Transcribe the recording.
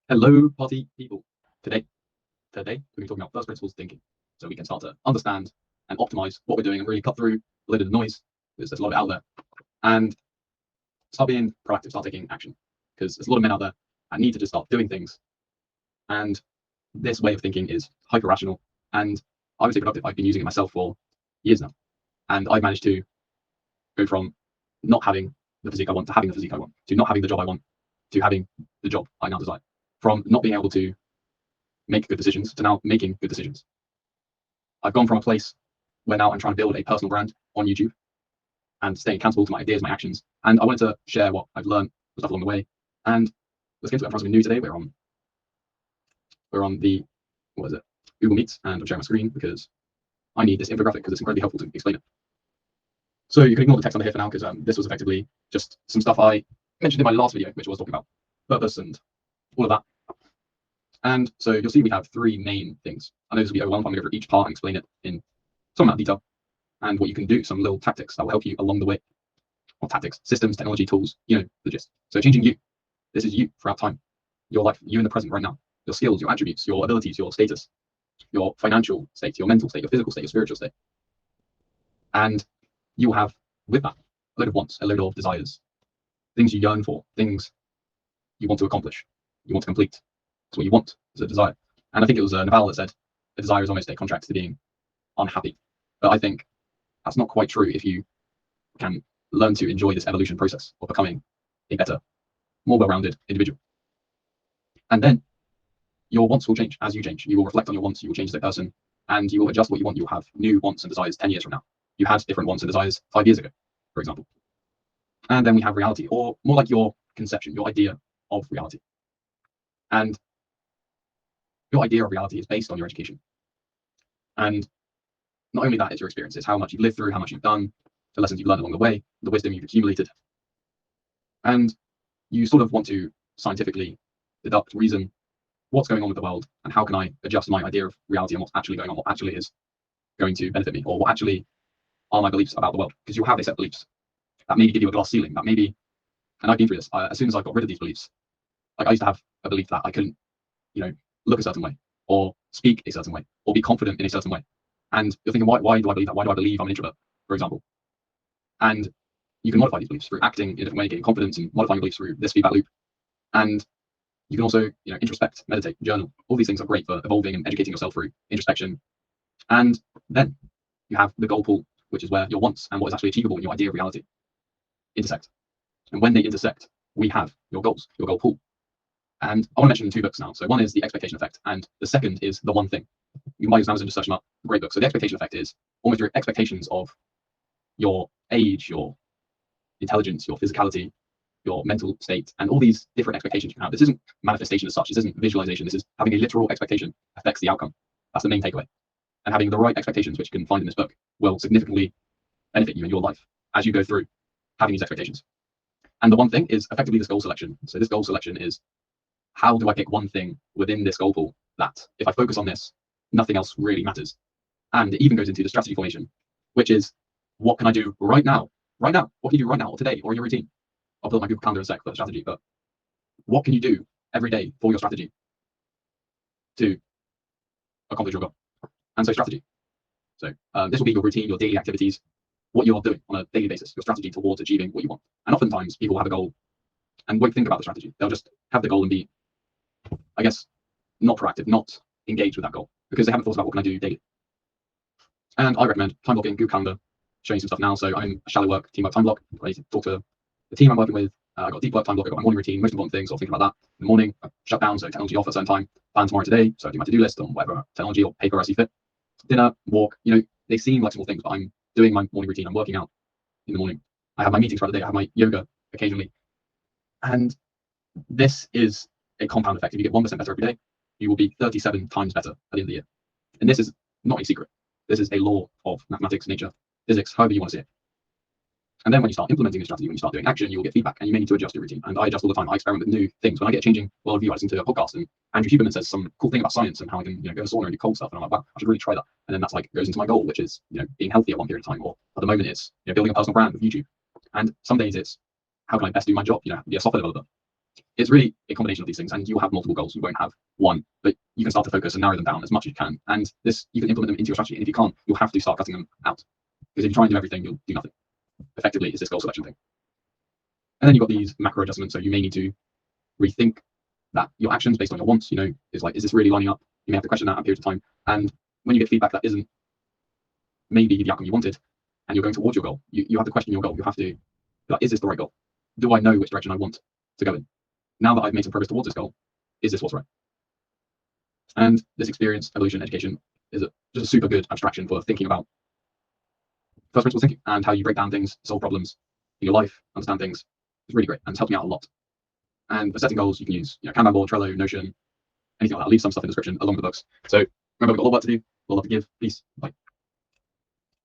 Hello, party people. Today, we're going to be talking about first principles thinking, so we can start to understand and optimize what we're doing and really cut through a little of the noise, because there's a lot of it out there, and start being proactive, start taking action, because there's a lot of men out there that need to just start doing things. And this way of thinking is hyper rational, and I would say productive. I've been using it myself for years now, and I've managed to go from not having the physique I want to having the physique I want, to not having the job I want to having the job I now desire, from not being able to make good decisions to now making good decisions. I've gone from a place where now I'm trying to build a personal brand on YouTube and staying accountable to my ideas, my actions. And I wanted to share what I've learned, stuff along the way. And let's get to it. I'm trying something new today. We're on the, what is it, Google Meets, and I'm sharing my screen because I need this infographic because it's incredibly helpful to explain it. So you can ignore the text under here for now because this was effectively just some stuff I mentioned in my last video, which was talking about purpose and all of that. And so you'll see we have three main things. I know this will be overwhelming. I'm going to go through each part and explain it in some amount of detail and what you can do, some little tactics that will help you along the way. Or tactics, systems, technology, tools, you know, the gist. So changing you. This is you throughout time. Your life, you in the present right now. Your skills, your attributes, your abilities, your status, your financial state, your mental state, your physical state, your spiritual state. And you will have, with that, a load of wants, a load of desires, things you yearn for, things you want to accomplish, you want to complete. It's what you want, is a desire. And I think it was Naval that said, a desire is almost a contract to being unhappy. But I think that's not quite true if you can learn to enjoy this evolution process of becoming a better, more well-rounded individual. And then your wants will change as you change. You will reflect on your wants, you will change as a person, and you will adjust what you want. You'll have new wants and desires 10 years from now. You had different wants and desires 5 years ago, for example. And then we have reality, or more like your conception, your idea of reality. And your idea of reality is based on your education. And not only that is your experiences, how much you've lived through, how much you've done, the lessons you've learned along the way, the wisdom you've accumulated. And you sort of want to scientifically deduct, reason what's going on with the world and how can I adjust my idea of reality and what's actually going on, what actually is going to benefit me, or what actually are my beliefs about the world. Because you'll have a set beliefs that maybe give you a glass ceiling, that maybe, and I've been through this, as soon as I got rid of these beliefs, like I used to have a belief that I couldn't, look a certain way, or speak a certain way, or be confident in a certain way. And you're thinking, why do I believe that? Why do I believe I'm an introvert, for example? And you can modify these beliefs through acting in a different way, getting confidence and modifying beliefs through this feedback loop. And you can also, introspect, meditate, journal. All these things are great for evolving and educating yourself through introspection. And then you have the goal pool, which is where your wants and what is actually achievable in your idea of reality intersect. And when they intersect, we have your goals, your goal pool. And I want to mention 2 books now. So one is The Expectation Effect, and the second is The One Thing. You can buy these on Amazon, just search them up. Great book. So The Expectation Effect is almost your expectations of your age, your intelligence, your physicality, your mental state, and all these different expectations you can have. This isn't manifestation as such. This isn't visualization. This is having a literal expectation affects the outcome. That's the main takeaway. And having the right expectations, which you can find in this book, will significantly benefit you in your life as you go through having these expectations. And the one thing is effectively this goal selection. So this goal selection is, how do I pick one thing within this goal pool that if I focus on this, nothing else really matters? And it even goes into the strategy formation, which is, what can I do right now? Right now, what can you do right now or today or in your routine? I'll build my Google Calendar in a sec for the strategy, but what can you do every day for your strategy to accomplish your goal? And so strategy. So this will be your routine, your daily activities, what you're doing on a daily basis, your strategy towards achieving what you want. And oftentimes people have a goal and won't think about the strategy. They'll just have the goal and be, I guess, not proactive, not engaged with that goal because they haven't thought about what can I do daily. And I recommend time blocking, Google Calendar, showing some stuff now. So I'm a shallow work, teamwork time block. I need to talk to the team I'm working with. I got a deep work time block. I got my morning routine, most important things. I'll think about that in the morning. I shut down, so technology off at a certain time. Plan tomorrow today, so I do my to-do list on whatever technology or paper I see fit. Dinner, walk. They seem like small things, but I'm doing my morning routine. I'm working out in the morning. I have my meetings throughout the day. I have my yoga occasionally, and this is a compound effect. If you get 1% better every day, you will be 37 times better at the end of the year. And this is not a secret. This is a law of mathematics, nature, physics, however you want to see it. And then when you start implementing a strategy, when you start doing action, you will get feedback and you may need to adjust your routine. And I adjust all the time. I experiment with new things. When I get a changing worldview, I listen to a podcast and Andrew Huberman says some cool thing about science and how I can go to sauna and do cold stuff. And I'm like, wow, I should really try that. And then that's like goes into my goal, which is being healthy at one period of time. Or at the moment it's building a personal brand with YouTube. And some days it's how can I best do my job, be a software developer. it's really a combination of these things, and you'll have multiple goals. You won't have one, but you can start to focus and narrow them down as much as you can. And this, you can implement them into your strategy. And if you can't, you'll have to start cutting them out. Because if you try and do everything, you'll do nothing. Effectively, is this goal selection thing. And then you've got these macro adjustments. So you may need to rethink that your actions based on your wants, is like, is this really lining up? You may have to question that at periods of time. And when you get feedback that isn't maybe the outcome you wanted, and you're going towards your goal, you have to question your goal. You have to be like, is this the right goal? Do I know which direction I want to go in? Now that I've made some progress towards this goal, is this what's right? And this experience, evolution, education is just a super good abstraction for thinking about first principles thinking and how you break down things, solve problems in your life, understand things. It's really great and it's helped me out a lot. And for setting goals, you can use Kanban board, Trello, Notion, anything like that. I'll leave some stuff in the description along with the books. So remember, we've got a lot of work to do, a lot to give. Peace. Bye.